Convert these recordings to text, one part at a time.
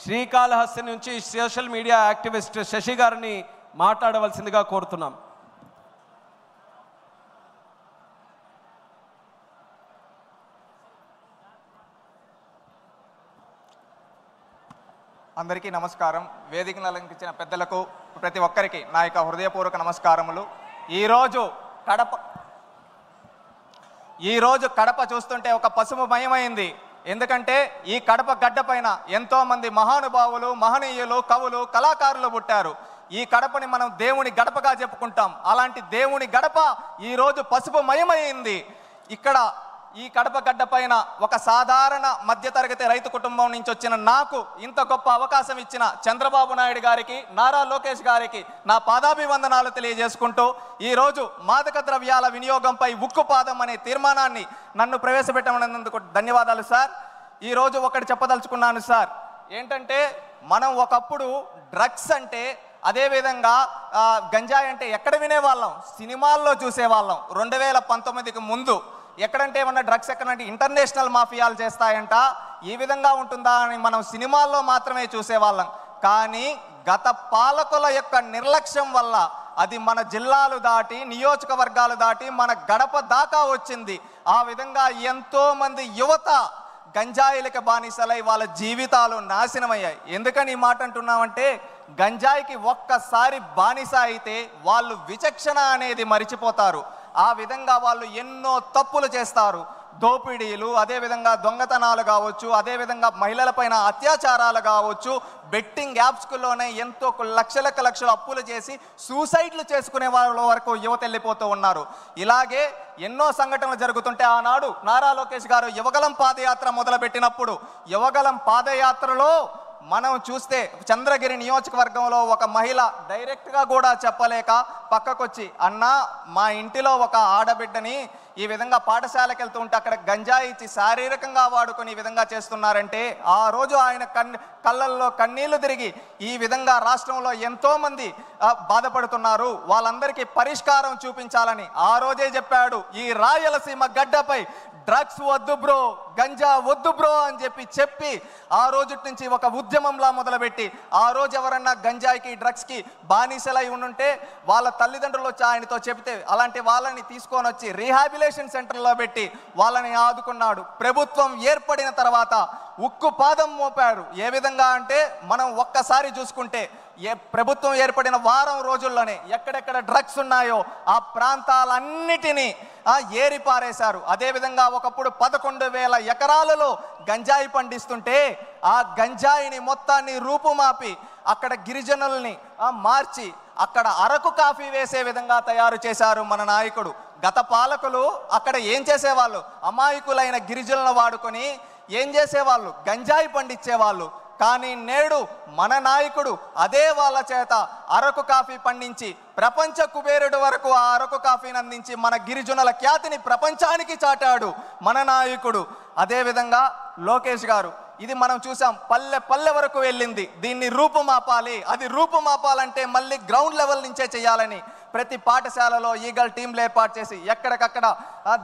శ్రీకాళహస్తి నుంచి social media activist Shashi గారిని మాట్లాడవలసిందిగా కోరుతున్నాం. అందరికీ నమస్కారం. వేదికను అలంకరించిన పెద్దలకు ప్రతి ఒక్కరికి నా యొక్క హృదయపూర్వక నమస్కారములు. ఈరోజు కడప చూస్తుంటే ఒక పసుపుమయమైంది. ఎందుకంటే ఈ కడప గడ్డ పైన ఎంతోమంది మహానుభావులు, మహనీయులు, కవులు, కళాకారులు పుట్టారు. ఈ కడపని మనం దేవుని గడపగా చెప్పుకుంటాం. అలాంటి దేవుని గడప ఈరోజు పసుపుమయమైంది. ఇక్కడ ఈ కడప గడ్డ పైన ఒక సాధారణ మధ్యతరగతి రైతు కుటుంబం నుంచి వచ్చిన నాకు ఇంత గొప్ప అవకాశం ఇచ్చిన చంద్రబాబు నాయుడు గారికి, నారా లోకేష్ గారికి నా పాదాభివందనాలు తెలియజేసుకుంటూ ఈరోజు మాదక ద్రవ్యాల వినియోగంపై ఉక్కుపాదం అనే తీర్మానాన్ని నన్ను ప్రవేశపెట్టమన్నందుకు ధన్యవాదాలు సార్. ఈరోజు ఒకటి చెప్పదలుచుకున్నాను సార్. ఏంటంటే మనం ఒకప్పుడు డ్రగ్స్ అంటే, అదేవిధంగా గంజాయి అంటే ఎక్కడ వినేవాళ్ళం? సినిమాల్లో చూసేవాళ్ళం. 2019కి ముందు ఎక్కడంటే ఏమన్నా డ్రగ్స్ ఎక్కడంటే ఇంటర్నేషనల్ మాఫియాలు చేస్తాయంట, ఈ విధంగా ఉంటుందా అని మనం సినిమాల్లో మాత్రమే చూసేవాళ్ళం. కానీ గత పాలకుల యొక్క నిర్లక్ష్యం వల్ల అది మన జిల్లాలు దాటి, నియోజకవర్గాలు దాటి మన గడప దాకా వచ్చింది. ఆ విధంగా ఎంతోమంది యువత గంజాయిలకు బానిసలై వాళ్ళ జీవితాలు నాశనమయ్యాయి. ఎందుకని ఈ మాట అంటున్నామంటే, గంజాయికి ఒక్కసారి బానిస అయితే వాళ్ళు విచక్షణ అనేది మరిచిపోతారు. ఆ విధంగా వాళ్ళు ఎన్నో తప్పులు చేస్తారు. దోపిడీలు, అదేవిధంగా దొంగతనాలు కావచ్చు, అదేవిధంగా మహిళలపైన అత్యాచారాలు కావచ్చు, బెట్టింగ్ యాప్స్లోనే ఎంతో లక్షలు అప్పులు చేసి సూసైడ్లు చేసుకునే వాళ్ళ వరకు యువత వెళ్ళిపోతూ ఉన్నారు. ఇలాగే ఎన్నో సంఘటనలు జరుగుతుంటే ఆనాడు నారా లోకేష్ గారు యువగలం పాదయాత్ర మొదలుపెట్టినప్పుడు, యువగలం పాదయాత్రలో మనం చూస్తే చంద్రగిరి నియోజకవర్గంలో ఒక మహిళ డైరెక్ట్గా కూడా చెప్పలేక పక్కకొచ్చి, అన్నా మా ఇంటిలో ఒక ఆడబిడ్డని ఈ విధంగా పాఠశాలకు వెళ్తూ ఉంటే అక్కడ గంజాయి ఇచ్చి శారీరకంగా వాడుకొని ఈ విధంగా చేస్తున్నారంటే, ఆ రోజు ఆయన కళ్ళల్లో కన్నీళ్లు తిరిగి ఈ విధంగా రాష్ట్రంలో ఎంతోమంది బాధపడుతున్నారు, వాళ్ళందరికీ పరిష్కారం చూపించాలని ఆ రోజే చెప్పాడు. ఈ రాయలసీమ గడ్డపై డ్రగ్స్ వద్దు బ్రో, గంజా వద్దు బ్రో అని చెప్పి ఆ రోజు నుంచి ఒక ఉద్యమంలా మొదలుపెట్టి, ఆ రోజు ఎవరన్నా గంజాయికి డ్రగ్స్కి బానిసలై ఉండుంటే వాళ్ళ తల్లిదండ్రులు వచ్చి ఆయనతో చెబితే అలాంటి వాళ్ళని తీసుకొని వచ్చి రీహాబిలేషన్ సెంటర్లో పెట్టి వాళ్ళని ఆదుకున్నాడు. ప్రభుత్వం ఏర్పడిన తర్వాత ఉక్కు పాదం మోపారు. ఏ విధంగా అంటే, మనం ఒక్కసారి చూసుకుంటే ప్రభుత్వం ఏర్పడిన వారం రోజుల్లోనే ఎక్కడెక్కడ డ్రగ్స్ ఉన్నాయో ఆ ప్రాంతాలన్నిటినీ ఏరి పారేశారు. అదేవిధంగా ఒకప్పుడు 11,000 ఎకరాలలో గంజాయి పండిస్తుంటే ఆ గంజాయిని మొత్తాన్ని రూపుమాపి అక్కడ గిరిజనుల్ని మార్చి అక్కడ అరకు కాఫీ వేసే విధంగా తయారు చేశారు మన నాయకుడు. గత పాలకులు అక్కడ ఏం చేసేవాళ్ళు? అమాయకులైన గిరిజనులను వాడుకొని ఏం చేసేవాళ్ళు? గంజాయి పండించేవాళ్ళు. కానీ నేడు మన నాయకుడు అదే వాళ్ళ చేత అరకు కాఫీ పండించి ప్రపంచ కుబేరుడు వరకు ఆ అరకు కాఫీని అందించి మన గిరిజనుల ఖ్యాతిని ప్రపంచానికి చాటాడు మన నాయకుడు. అదేవిధంగా లోకేష్ గారు, ఇది మనం చూసాం, పల్లె పల్లె వరకు వెళ్ళింది. దీన్ని రూపుమాపాలి. అది రూపుమాపాలంటే మళ్ళీ గ్రౌండ్ లెవెల్ నుంచే చేయాలని ప్రతి పాఠశాలలో ఈగల్ టీంలు ఏర్పాటు చేసి ఎక్కడికక్కడ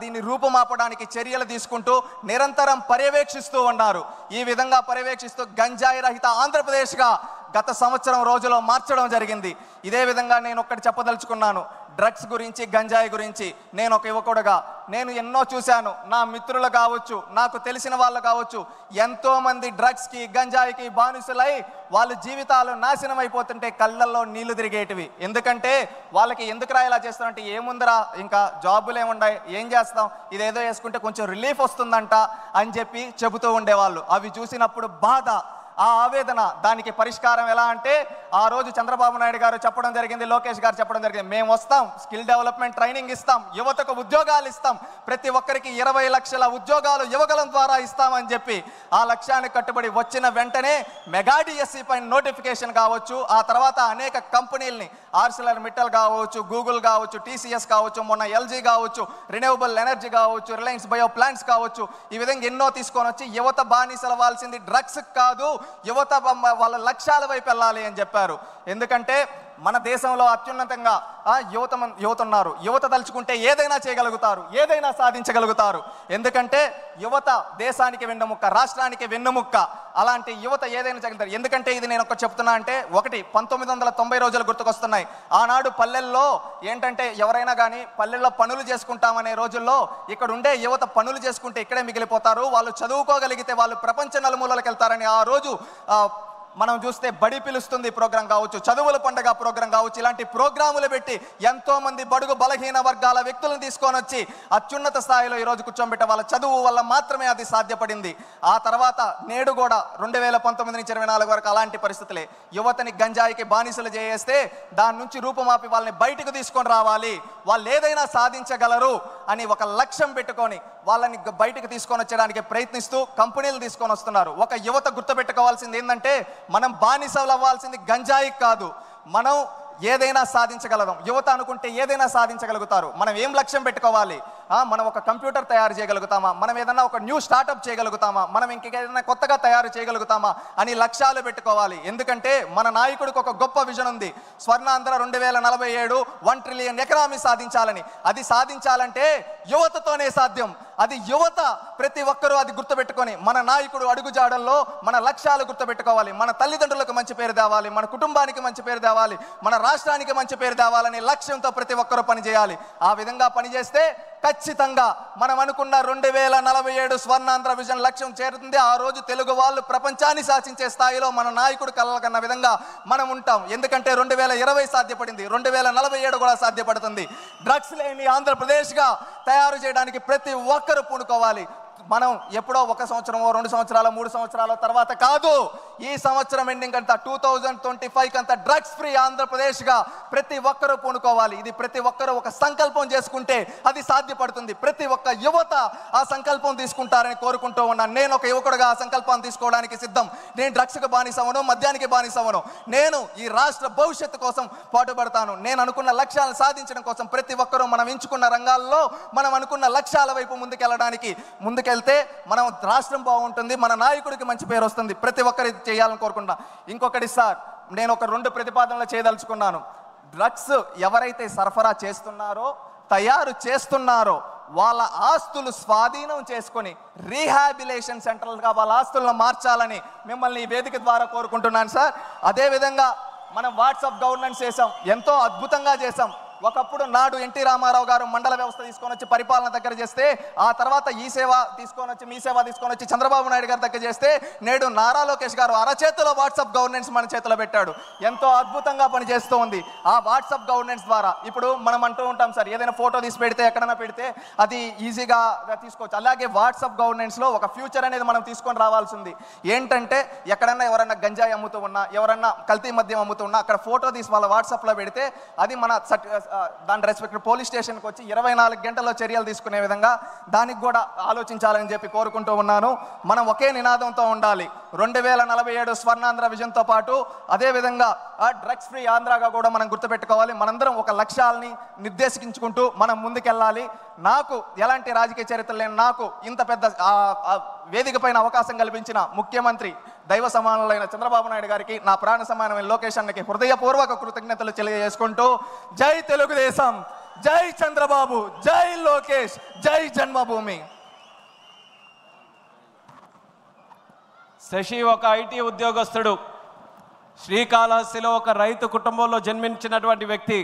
దీన్ని రూపుమాపడానికి చర్యలు తీసుకుంటూ నిరంతరం పర్యవేక్షిస్తూ ఉన్నారు. ఈ విధంగా పర్యవేక్షిస్తూ గంజాయి రహిత ఆంధ్రప్రదేశ్గా గత సంవత్సరం రోజులో మార్చడం జరిగింది. ఇదే విధంగా నేను ఒక్కటి చెప్పదలుచుకున్నాను. డ్రగ్స్ గురించి, గంజాయి గురించి నేను ఒక యువకుడుగా నేను ఎన్నో చూశాను. నా మిత్రులు కావచ్చు, నాకు తెలిసిన వాళ్ళు కావచ్చు, ఎంతోమంది డ్రగ్స్కి, గంజాయికి బానిసలై వాళ్ళ జీవితాలు నాశనం అయిపోతుంటే కళ్ళల్లో నీళ్లు తిరిగేటివి. ఎందుకంటే వాళ్ళకి ఎందుకురా ఇలా చేస్తామంటే, ఏముందిరా ఇంకా జాబులు ఏముండాయి, ఏం చేస్తాం, ఇదేదో వేసుకుంటే కొంచెం రిలీఫ్ వస్తుందంట అని చెబుతూ ఉండేవాళ్ళు. అవి చూసినప్పుడు బాధ, ఆ ఆవేదన. దానికి పరిష్కారం ఎలా అంటే, ఆ రోజు చంద్రబాబు నాయుడు గారు చెప్పడం జరిగింది, లోకేష్ గారు చెప్పడం జరిగింది, మేము వస్తాం, స్కిల్ డెవలప్మెంట్ ట్రైనింగ్ ఇస్తాం, యువతకు ఉద్యోగాలు ఇస్తాం, ప్రతి ఒక్కరికి 20 లక్షల ఉద్యోగాలు యువగలం ద్వారా ఇస్తామని చెప్పి ఆ లక్ష్యానికి కట్టుబడి వచ్చిన వెంటనే మెగా డిఎస్సి పైన నోటిఫికేషన్ కావచ్చు, ఆ తర్వాత అనేక కంపెనీలని ఆర్సిలర్ మిట్టల్ కావచ్చు, గూగుల్ కావచ్చు, టీసీఎస్ కావచ్చు, మొన్న ఎల్జీ కావచ్చు, రిన్యూవబుల్ ఎనర్జీ కావచ్చు, రిలయన్స్ బయో ప్లాంట్స్ కావచ్చు, ఈ విధంగా ఎన్నో తీసుకొని వచ్చి యువత బానిసలవ్వాల్సింది డ్రగ్స్ కాదు, యువత వాళ్ళ లక్ష్యాల వైపు వెళ్ళాలి అని చెప్పారు. ఎందుకంటే మన దేశంలో అత్యున్నతంగా యువత ఉన్నారు. యువత తలుచుకుంటే ఏదైనా చేయగలుగుతారు, ఏదైనా సాధించగలుగుతారు. ఎందుకంటే యువత దేశానికి వెన్నెముక్క, రాష్ట్రానికి వెన్నెముక్క. అలాంటి యువత ఏదైనా చేయగలుగుతారు. ఎందుకంటే ఇది నేను ఒకటి చెప్తున్నా అంటే, ఒకటి 1990 రోజులు గుర్తుకొస్తున్నాయి. ఆనాడు పల్లెల్లో ఏంటంటే ఎవరైనా కానీ పల్లెల్లో పనులు చేసుకుంటామనే రోజుల్లో ఇక్కడ ఉండే యువత పనులు చేసుకుంటే ఇక్కడే మిగిలిపోతారు, వాళ్ళు చదువుకోగలిగితే వాళ్ళు ప్రపంచ నలుమూలలకు వెళ్తారని ఆ రోజు మనం చూస్తే బడి పిలుస్తుంది ప్రోగ్రాం కావచ్చు, చదువుల పండుగ ప్రోగ్రాం కావచ్చు, ఇలాంటి ప్రోగ్రాములు పెట్టి ఎంతో మంది బడుగు బలహీన వర్గాల వ్యక్తులను తీసుకొని వచ్చి అత్యున్నత స్థాయిలో ఈరోజు కూర్చోబెట్టే వాళ్ళ చదువు వల్ల మాత్రమే అది సాధ్యపడింది. ఆ తర్వాత నేడు కూడా 2019 నుంచి 24 వరకు అలాంటి పరిస్థితులే. యువతని గంజాయికి బానిసలు చేస్తే దాని నుంచి రూపుమాపి వాళ్ళని బయటకు తీసుకొని రావాలి, వాళ్ళు ఏదైనా సాధించగలరు అని ఒక లక్ష్యం పెట్టుకొని వాళ్ళని బయటకు తీసుకొని వచ్చడానికి ప్రయత్నిస్తూ కంపెనీలు తీసుకొని వస్తున్నారు. ఒక యువత గుర్తుపెట్టుకోవాల్సింది ఏంటంటే, మనం బానిసలు అవ్వాల్సింది గంజాయి కాదు, మనం ఏదైనా సాధించగలదాం. యువత అనుకుంటే ఏదైనా సాధించగలుగుతారు. మనం ఏం లక్ష్యం పెట్టుకోవాలి? మనం ఒక కంప్యూటర్ తయారు చేయగలుగుతామా, మనం ఏదైనా ఒక న్యూ స్టార్టప్ చేయగలుగుతామా, మనం ఇంకేదైనా కొత్తగా తయారు చేయగలుగుతామా అని లక్ష్యాలు పెట్టుకోవాలి. ఎందుకంటే మన నాయకుడికి ఒక గొప్ప విజన్ ఉంది, స్వర్ణాంధ్ర 2047 1 ట్రిలియన్ ఎకనామీ సాధించాలని. అది సాధించాలంటే యువతతోనే సాధ్యం. అది యువత ప్రతి ఒక్కరూ అది గుర్తుపెట్టుకొని మన నాయకుడు అడుగుజాడల్లో మన లక్ష్యాలు గుర్తుపెట్టుకోవాలి. మన తల్లిదండ్రులకు మంచి పేరు తేవాలి, మన కుటుంబానికి మంచి పేరు తేవాలి, మన రాష్ట్రానికి మంచి పేరు తేవాలనే లక్ష్యంతో ప్రతి ఒక్కరూ పనిచేయాలి. ఆ విధంగా పనిచేస్తే ఖచ్చితంగా మనం అనుకున్న 2047 స్వర్ణాంధ్ర విజన్ లక్ష్యం చేరుతుంది. ఆ రోజు తెలుగు వాళ్ళు ప్రపంచాన్ని శాసించే స్థాయిలో మన నాయకుడు కలగన్న విధంగా మనం ఉంటాం. ఎందుకంటే 2020 సాధ్యపడింది, 2047 కూడా సాధ్యపడుతుంది. డ్రగ్స్ లేని ఆంధ్రప్రదేశ్గా తయారు చేయడానికి ప్రతి ఒక్కరూ పూనుకోవాలి. మనం ఎప్పుడో 1 సంవత్సరమో 2 సంవత్సరాలు 3 సంవత్సరాల తర్వాత కాదు, ఈ సంవత్సరం ఎండింగ్ అంతా 2025 అంతా డ్రగ్స్ ఫ్రీ ఆంధ్రప్రదేశ్గా ప్రతి ఒక్కరూ పూనుకోవాలి. ఇది ప్రతి ఒక్కరూ ఒక సంకల్పం చేసుకుంటే అది సాధ్యపడుతుంది. ప్రతి ఒక్క యువత ఆ సంకల్పం తీసుకుంటారని కోరుకుంటూ ఉన్నాను. నేను ఒక యువకుడుగా ఆ సంకల్పాన్ని తీసుకోవడానికి సిద్ధం. నేను డ్రగ్స్కి బానిసవను, మద్యానికి బానిసవను. నేను ఈ రాష్ట్ర భవిష్యత్తు కోసం పాటుపడతాను. నేను అనుకున్న లక్ష్యాలను సాధించడం కోసం ప్రతి ఒక్కరూ మనం ఎంచుకున్న రంగాల్లో మనం అనుకున్న లక్ష్యాల వైపు ముందుకెళ్తే మనం రాష్ట్రం బాగుంటుంది, మన నాయకుడికి మంచి పేరు వస్తుంది. ప్రతి ఒక్కరు చేయాలని కోరుకుంటా. ఇంకొకటి సార్, నేను ఒక 2 ప్రతిపాదనలు చేయదలుచుకున్నాను. డ్రగ్స్ ఎవరైతే సరఫరా చేస్తున్నారో, తయారు చేస్తున్నారో వాళ్ళ ఆస్తులు స్వాధీనం చేసుకొని రీహాబిలేషన్ సెంటర్లుగా వాళ్ళ ఆస్తులను మార్చాలని మిమ్మల్ని ఈ వేదిక ద్వారా కోరుకుంటున్నాను సార్. అదేవిధంగా మనం వాట్సాప్ గవర్నెన్స్ చేసాం, ఎంతో అద్భుతంగా చేసాం. ఒకప్పుడు నాడు ఎన్టీ రామారావు గారు మండల వ్యవస్థ తీసుకొని వచ్చి పరిపాలన దగ్గర చేస్తే, ఆ తర్వాత ఈ సేవ తీసుకొని వచ్చి మీ సేవ తీసుకొని వచ్చి చంద్రబాబు నాయుడు గారి దగ్గర చేస్తే, నేడు నారా లోకేష్ గారు అరచేతిలో వాట్సాప్ గవర్నెన్స్ మన చేతిలో పెట్టాడు. ఎంతో అద్భుతంగా పనిచేస్తూ ఉంది. ఆ వాట్సాప్ గవర్నెన్స్ ద్వారా ఇప్పుడు మనం అంటూ ఉంటాం సార్, ఏదైనా ఫోటో తీసి పెడితే ఎక్కడైనా పెడితే అది ఈజీగా తీసుకోవచ్చు. అలాగే వాట్సాప్ గవర్నెన్స్లో ఒక ఫ్యూచర్ అనేది మనం తీసుకొని రావాల్సింది. ఏంటంటే ఎక్కడన్నా ఎవరన్నా గంజాయి అమ్ముతూ ఉన్నా, ఎవరన్నా కల్తీ మద్యం అమ్ముతూ ఉన్నా, అక్కడ ఫోటో తీసి వాళ్ళ వాట్సాప్లో పెడితే అది మన దాని రెస్పెక్ట్ పోలీస్ స్టేషన్కి వచ్చి 24 గంటల్లో చర్యలు తీసుకునే విధంగా దానికి కూడా ఆలోచించాలని చెప్పి కోరుకుంటూ ఉన్నాను. మనం ఒకే నినాదంతో ఉండాలి. 2047 స్వర్ణాంధ్ర విజన్తో పాటు అదేవిధంగా డ్రగ్స్ ఫ్రీ ఆంధ్రాగా కూడా మనం గుర్తుపెట్టుకోవాలి. మనందరం ఒక లక్ష్యాలని నిర్దేశించుకుంటూ మనం ముందుకెళ్ళాలి. నాకు ఎలాంటి రాజకీయ చరిత్ర లేని నాకు ఇంత పెద్ద వేదిక పైన అవకాశం కల్పించిన ముఖ్యమంత్రి దైవ సమానులైన చంద్రబాబు నాయుడు గారికి, నా ప్రాణ సమానమైన లోకేష్ అన్నకి హృదయపూర్వక కృతజ్ఞతలు తెలియజేసుకుంటూ, జై తెలుగుదేశం, జై చంద్రబాబు, జై లోకేష్, జై జన్మభూమి. శశి ఒక ఐటీ ఉద్యోగస్తుడు, శ్రీకాళహస్తిలో ఒక రైతు కుటుంబంలో జన్మించినటువంటి వ్యక్తి.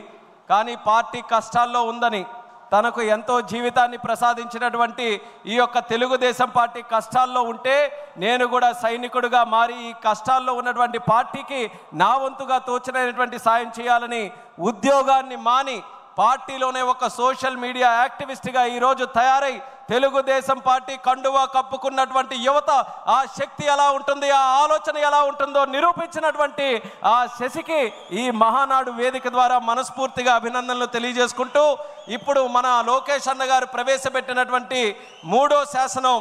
కానీ పార్టీ కష్టాల్లో ఉందని, తనకు ఎంతో జీవితాన్ని ప్రసాదించినటువంటి ఈ యొక్క తెలుగుదేశం పార్టీ కష్టాల్లో ఉంటే, నేను కూడా సైనికుడిగా మారి ఈ కష్టాల్లో ఉన్నటువంటి పార్టీకి నా వంతుగా తోచినటువంటి సాయం చేయాలని ఉద్యోగాన్ని మాని పార్టీలోనే ఒక సోషల్ మీడియా యాక్టివిస్ట్గా ఈరోజు తయారై తెలుగుదేశం పార్టీ కండువా కప్పుకున్నటువంటి యువత ఆ శక్తి ఎలా ఉంటుంది, ఆ ఆలోచన ఎలా ఉంటుందో నిరూపించినటువంటి ఆ శశికి ఈ మహానాడు వేదిక ద్వారా మనస్ఫూర్తిగా అభినందనలు తెలియజేసుకుంటూ, ఇప్పుడు మన లోకేష్ అన్న గారు ప్రవేశపెట్టినటువంటి 3వ శాసనం